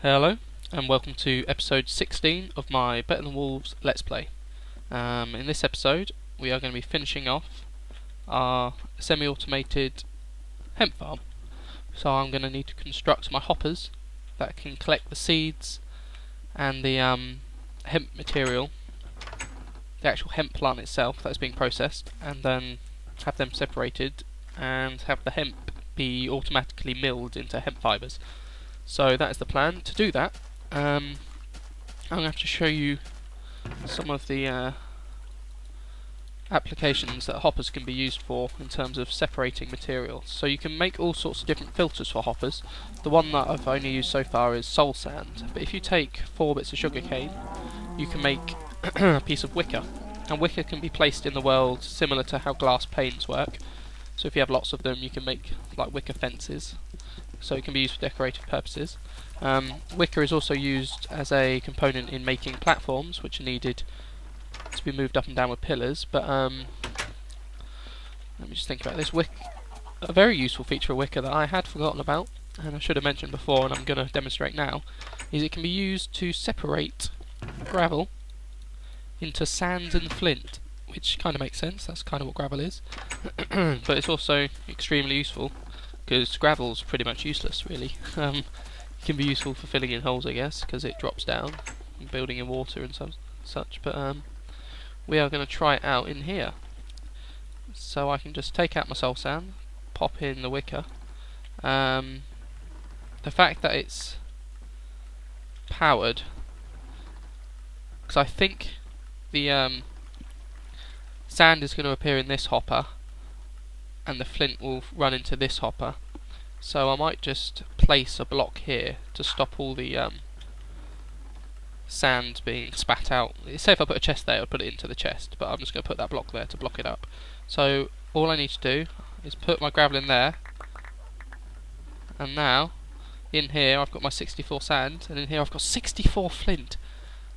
Hello, and welcome to episode 16 of my Better Than Wolves Let's Play. In this episode, we are going to be finishing off our semi-automated hemp farm. So I'm going to need to construct my hoppers that can collect the seeds and the hemp material, the actual hemp plant itself that's being processed, and then have them separated and have the hemp be automatically milled into hemp fibres. So that is the plan. To do that, I'm going to have to show you some of the applications that hoppers can be used for in terms of separating materials. So you can make all sorts of different filters for hoppers. The one that I've only used so far is soul sand, but if you take 4 bits of sugarcane, you can make a piece of wicker. And wicker can be placed in the world similar to how glass panes work. So if you have lots of them, you can make like wicker fences. So it can be used for decorative purposes. Wicker is also used as a component in making platforms, which are needed to be moved up and down with pillars. But let me just think about this. A very useful feature of wicker that I had forgotten about, and I should have mentioned before, and I'm going to demonstrate now, is it can be used to separate gravel into sand and flint, which kind of makes sense. That's kind of what gravel is. But it's also extremely useful, because gravel's pretty much useless, really. It can be useful for filling in holes, I guess, because it drops down, and building in water and such. But we are going to try it out in here. So I can just take out my soul sand, pop in the wicker. The fact that it's powered, because I think the sand is going to appear in this hopper, and the flint will run into this hopper. So I might just place a block here to stop all the sand being spat out. Say if I put a chest there, I'd put it into the chest, but I'm just going to put that block there to block it up. So all I need to do is put my gravel in there, and now in here I've got my 64 sand, and in here I've got 64 flint.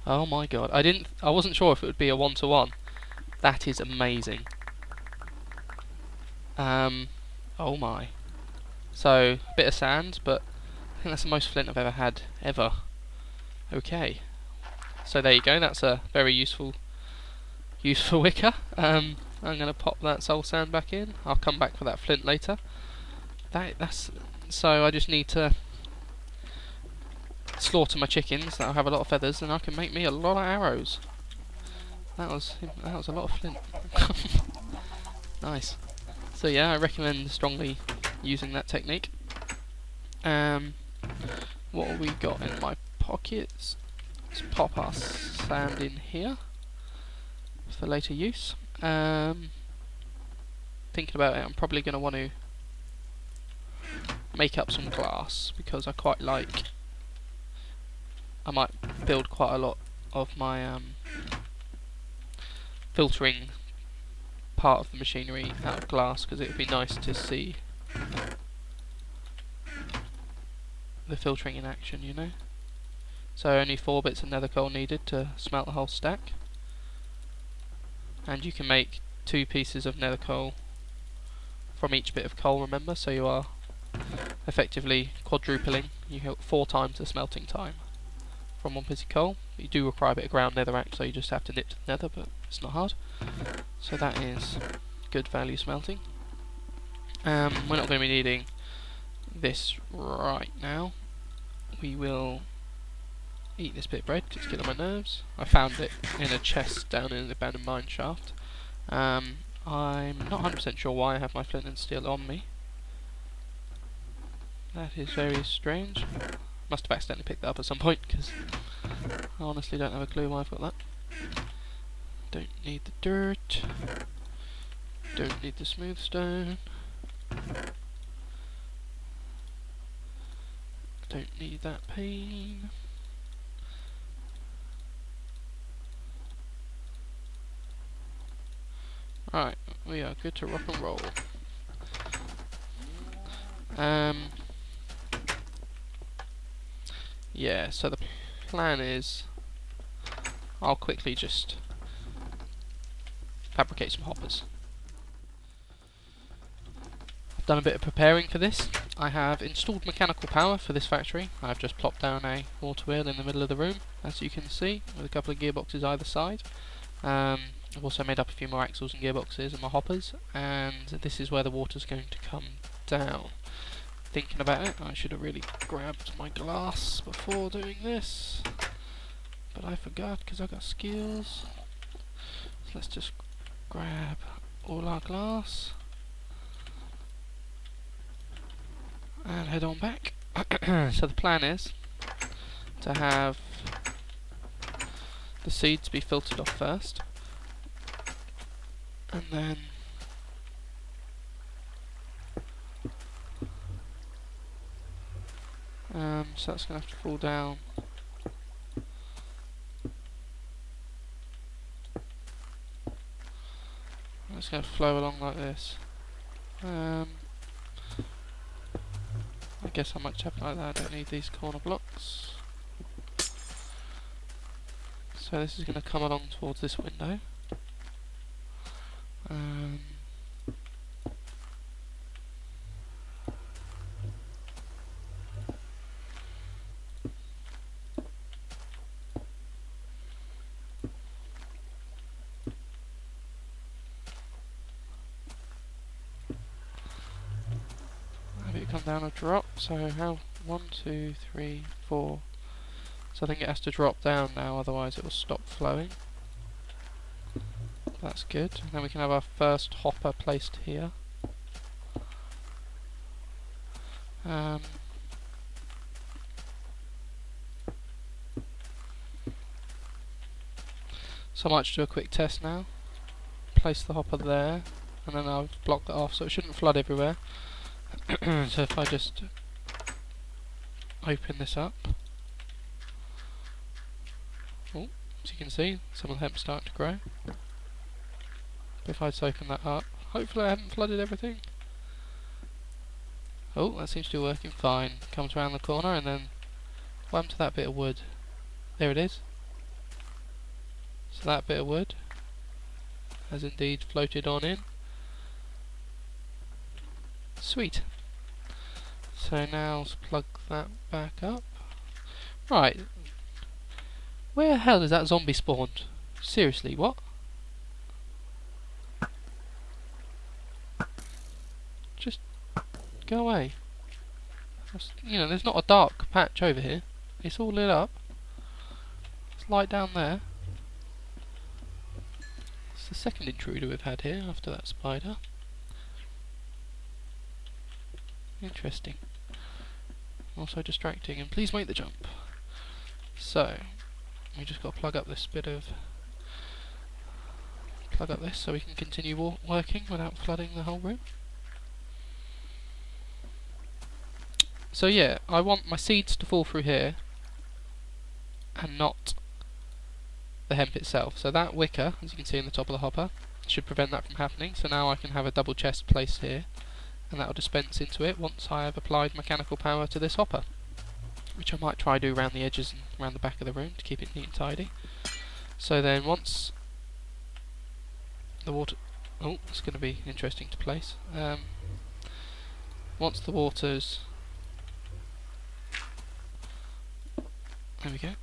Oh my god, I wasn't sure if it would be a 1-to-1. That is amazing. Oh my. So, a bit of sand, but I think that's the most flint I've ever had, ever. Okay. So there you go, that's a very useful wicker. I'm going to pop that soul sand back in. I'll come back for that flint later. So I just need to slaughter my chickens that'll have a lot of feathers, and I can make me a lot of arrows. That was a lot of flint. Nice. So yeah, I recommend strongly using that technique. What have we got in my pockets? Let's pop our sand in here for later use. Thinking about it, I'm probably going to want to make up some glass, because I might build quite a lot of my filtering part of the machinery out of glass, because it would be nice to see the filtering in action, you know. So only 4 bits of nether coal needed to smelt the whole stack, and you can make 2 pieces of nether coal from each bit of coal, remember, so you are effectively quadrupling. You get 4 times the smelting time from 1 piece of coal. You do require a bit of ground netherrack, so you just have to nip to the nether, but it's not hard. So that is good value smelting. We're not going to be needing this right now. We will eat this bit of bread, just get on my nerves. I found it in a chest down in the abandoned mine shaft. I'm not 100% sure why I have my flint and steel on me. That is very strange. Must have accidentally picked that up at some point, because I honestly don't have a clue why I've got that. Don't need the dirt. Don't need the smooth stone. Don't need that pane. Right, we are good to rock and roll. Yeah, so the plan is I'll quickly just fabricate some hoppers. I've done a bit of preparing for this. I have installed mechanical power for this factory. I've just plopped down a water wheel in the middle of the room, as you can see, with a couple of gearboxes either side. I've also made up a few more axles and gearboxes and my hoppers, and this is where the water's going to come down. Thinking about it, I should have really grabbed my glass before doing this, but I forgot because I got skills. So let's just grab all our glass and head on back. So the plan is to have the seeds be filtered off first, and then so that's going to have to fall down. It's going to flow along like this. I guess I might have it like that. I don't need these corner blocks. So this is going to come along towards this window. Have it come down a drop. So how? 1, 2, 3, 4. So I think it has to drop down now, otherwise it will stop flowing. That's good. And then we can have our first hopper placed here. So I might just do a quick test now. Place the hopper there, and then I'll block that off so it shouldn't flood everywhere. So if I just open this up, oh, as you can see, some of the hemp's starting to grow. But if I just open that up, hopefully I haven't flooded everything. Oh, that seems to be working fine. Comes around the corner, and then what happened to that bit of wood? There it is. So that bit of wood has indeed floated on in. Sweet. So now let's plug that back up. Right. Where the hell is that zombie spawned? Seriously, what? Just go away. You know, there's not a dark patch over here. It's all lit up. There's light down there. It's the second intruder we've had here after that spider. Interesting. Also distracting, and please make the jump. So, we just got to plug up this so we can continue working without flooding the whole room. So yeah, I want my seeds to fall through here and not the hemp itself. So that wicker, as you can see in the top of the hopper, should prevent that from happening. So now I can have a double chest placed here, and that will dispense into it once I have applied mechanical power to this hopper, which I might try do around the edges and around the back of the room to keep it neat and tidy. So then once the water... oh, it's going to be interesting to place. Once the water's... there we go.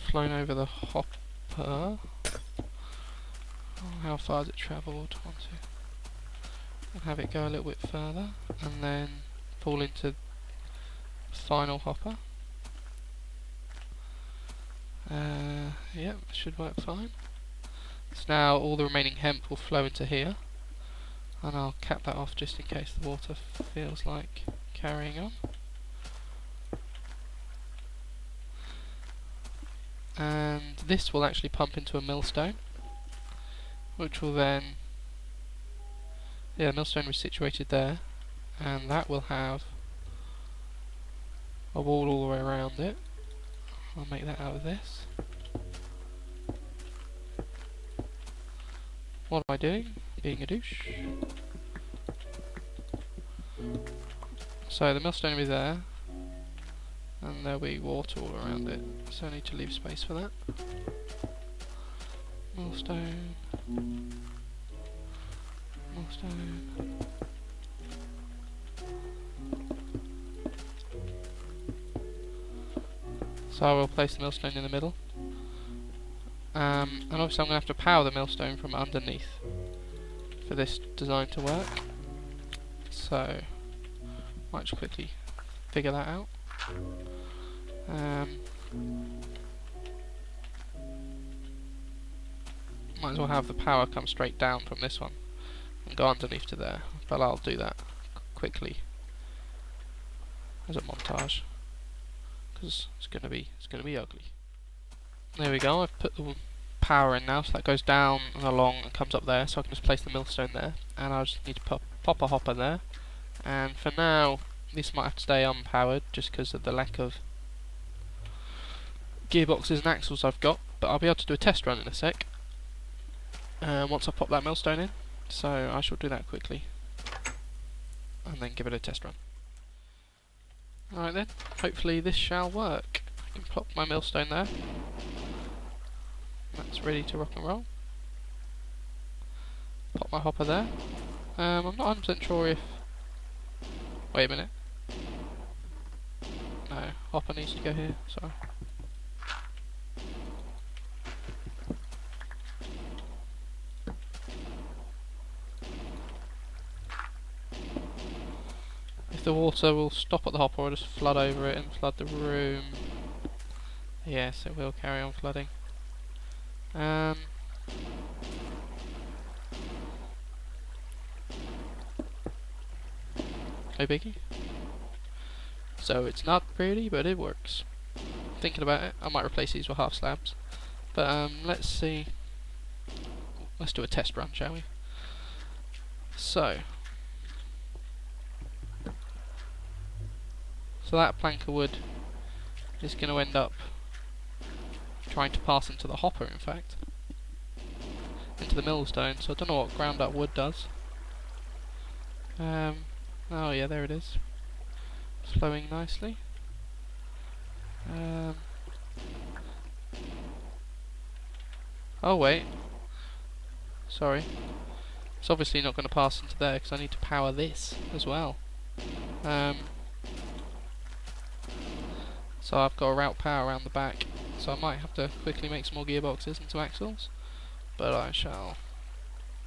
Flown over the hopper. Oh, how far has it travelled? 1, 2. And have it go a little bit further, and then fall into the final hopper. Yep, should work fine. So now all the remaining hemp will flow into here, and I'll cap that off just in case the water feels like carrying on. And this will actually pump into a millstone, which will then... yeah, the millstone is situated there, and that will have a wall all the way around it. I'll make that out of this. What am I doing? Being a douche. So the millstone will be there, and there'll be water all around it, so I need to leave space for that. Millstone. Millstone. So I will place the millstone in the middle. And obviously I'm going to have to power the millstone from underneath for this design to work. So, might just quickly figure that out. Might as well have the power come straight down from this one and go underneath to there, but I'll do that quickly as a montage because it's gonna be ugly. There we go. I've put the power in now, so that goes down and along and comes up there. So I can just place the millstone there, and I just need to pop a hopper there. And for now, this might have to stay unpowered just because of the lack of gearboxes and axles I've got. But I'll be able to do a test run in a sec. Once I pop that millstone in, so I shall do that quickly and then give it a test run. Alright then, hopefully this shall work. I can plop my millstone there. That's ready to rock and roll. Pop my hopper there. I'm not 100% sure if... Wait a minute. No, hopper needs to go here, sorry. If the water will stop at the hopper, I'll just flood over it and flood the room. Yes, it will carry on flooding. No biggie. So it's not pretty, but it works. Thinking about it, I might replace these with half slabs. But let's see. Let's do a test run, shall we? So that plank of wood is going to end up trying to pass into the hopper, in fact. Into the millstone, so I don't know what ground up wood does. Oh yeah, there it is. It's flowing nicely. Oh wait. Sorry. It's obviously not going to pass into there because I need to power this as well. So I've got a route power around the back, so I might have to quickly make some more gearboxes and some axles, but I shall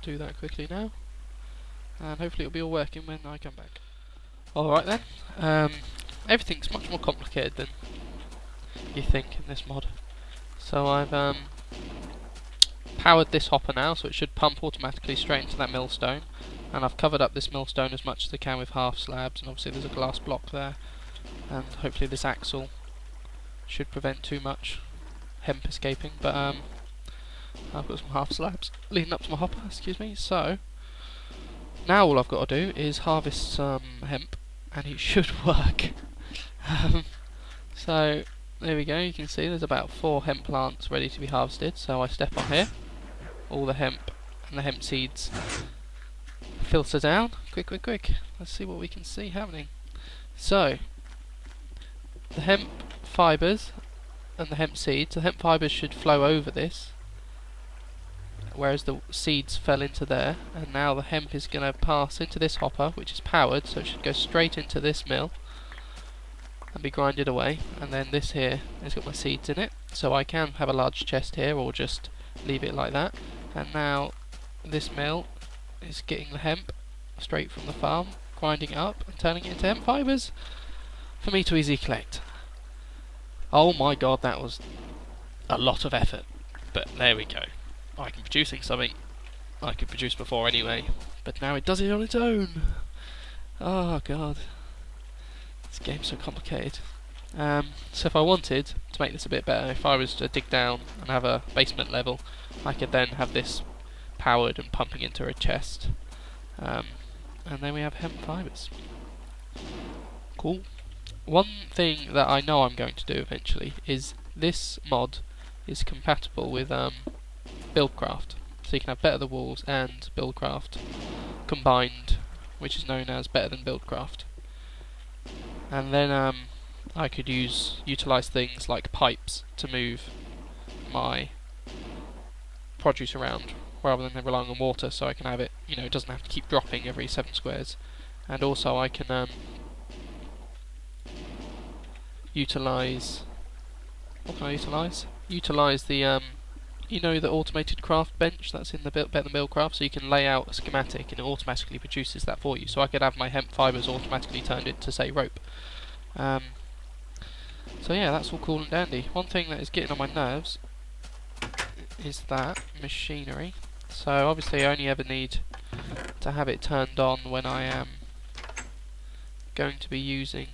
do that quickly now, and hopefully it'll be all working when I come back. Alright then, everything's much more complicated than you think in this mod. So I've powered this hopper now, so it should pump automatically straight into that millstone, and I've covered up this millstone as much as I can with half slabs, and obviously there's a glass block there, and hopefully this axle should prevent too much hemp escaping, but I've got some half slabs leading up to my hopper, excuse me. So now all I've got to do is harvest some hemp and it should work. So there we go, you can see there's about 4 hemp plants ready to be harvested. So I step on here, all the hemp and the hemp seeds filter down, quick, let's see what we can see happening. So the hemp fibres and the hemp seeds, the hemp fibres should flow over this, whereas the seeds fell into there, and now the hemp is going to pass into this hopper, which is powered, so it should go straight into this mill and be grinded away. And then this here has got my seeds in it, so I can have a large chest here or just leave it like that. And now this mill is getting the hemp straight from the farm, grinding it up and turning it into hemp fibres for me to easily collect. Oh my god, that was a lot of effort, but there we go. I can producing something I could produce before anyway, but now it does it on its own. Oh god, this game's so complicated. So if I wanted to make this a bit better, if I was to dig down and have a basement level, I could then have this powered and pumping into a chest, and then we have hemp fibres. Cool. One thing that I know I'm going to do eventually is this mod is compatible with Buildcraft, so you can have Better Than Walls and Buildcraft combined, which is known as Better Than Buildcraft. And then I could utilise things like pipes to move my produce around rather than relying on water, so I can have it, you know, it doesn't have to keep dropping every 7 squares. And also I can utilise What can I utilise? Utilise the you know, the automated craft bench that's in the Better Mill Craft, so you can lay out a schematic and it automatically produces that for you. So I could have my hemp fibres automatically turned into, say, rope. So yeah, that's all cool and dandy. One thing that is getting on my nerves is that machinery. So obviously I only ever need to have it turned on when I am going to be using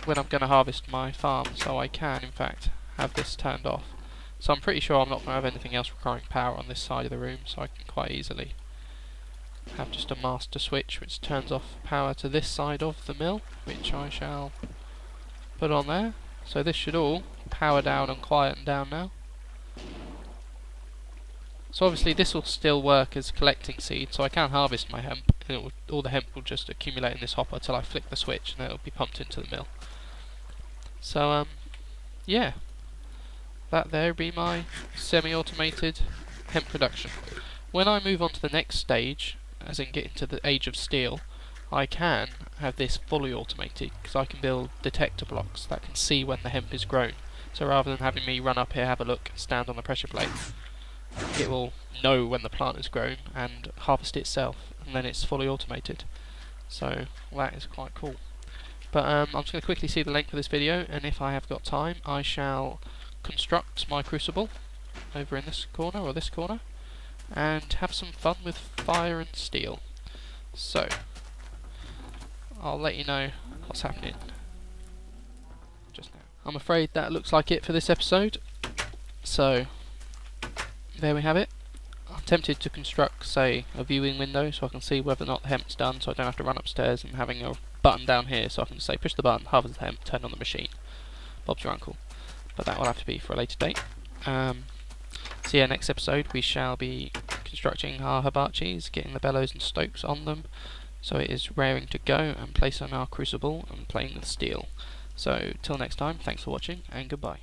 when I'm going to harvest my farm, so I can in fact have this turned off. So I'm pretty sure I'm not going to have anything else requiring power on this side of the room, so I can quite easily have just a master switch which turns off power to this side of the mill, which I shall put on there. So this should all power down and quieten down now. So obviously this will still work as collecting seed, so I can harvest my hemp, and all the hemp will just accumulate in this hopper till I flick the switch and then it'll be pumped into the mill. So yeah, that there will be my semi-automated hemp production. When I move on to the next stage, as in get into the age of steel, I can have this fully automated, because I can build detector blocks that can see when the hemp is grown. So rather than having me run up here, have a look, stand on the pressure plate, it will know when the plant is grown and harvest itself, and then it's fully automated. So that is quite cool. But I'm just going to quickly see the length of this video, and if I have got time I shall construct my crucible over in this corner or this corner and have some fun with fire and steel. So I'll let you know what's happening just now. I'm afraid that looks like it for this episode. So there we have it. I'm tempted to construct, say, a viewing window so I can see whether or not the hemp's done, so I don't have to run upstairs, and having a button down here so I can say push the button, harvest the hemp, turn on the machine. Bob's your uncle. But that will have to be for a later date. So yeah, next episode we shall be constructing our hibachis, getting the bellows and stokes on them so it is raring to go, and place on our crucible and playing with steel. So till next time, thanks for watching and goodbye.